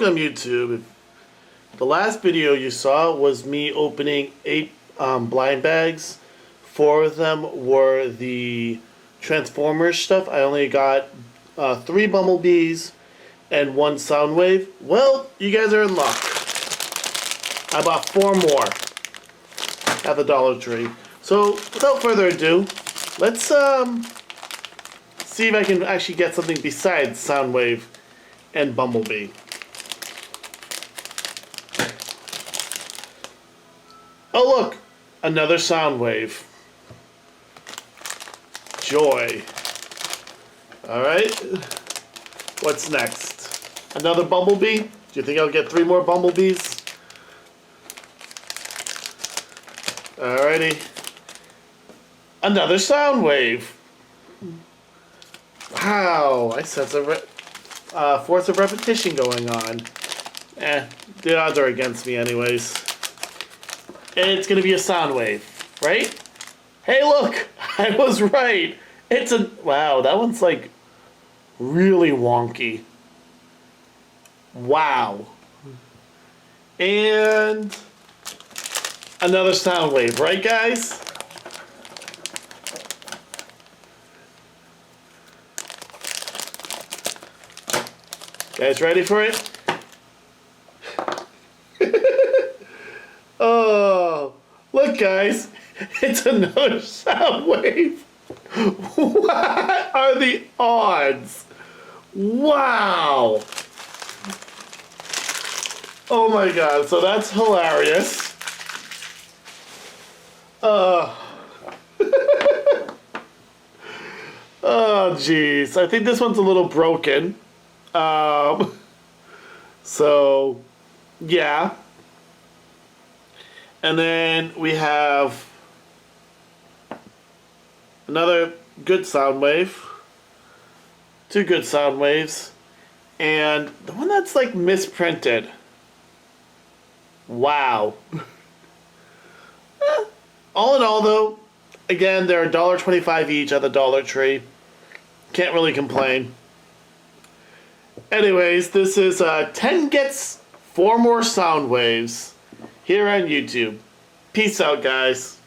welcome YouTube. The last video you saw was me opening 8 blind bags. 4 of them were the Transformers stuff. I only got 3 Bumblebees and 1 Soundwave. Well, you guys are in luck. I bought 4 more at the Dollar Tree. So without further ado, let's see if I can actually get something besides Soundwave and Bumblebee. Oh look, another Soundwave. Joy. Alright, what's next? Another Bumblebee? Do you think I'll get 3 more Bumblebees? Alrighty. Another Soundwave. Wow, I sense a force of repetition going on. The odds are against me anyways. It's gonna be a Soundwave, right? Hey look, I was right. It's a, wow, that one's like really wonky. Wow. And another Soundwave, right guys? Guys ready for it? Oh, look guys, it's another Soundwave. What are the odds? Wow. Oh my god, so that's hilarious. Oh jeez, I think this one's a little broken. So yeah. And then we have another good Soundwave, 2 good Soundwaves, and the one that's like misprinted. Wow. All in all though, again, they're $1.25 each at the Dollar Tree. Can't really complain. Anyways, this is 10 gets 4 more Soundwaves here on YouTube. Peace out, guys.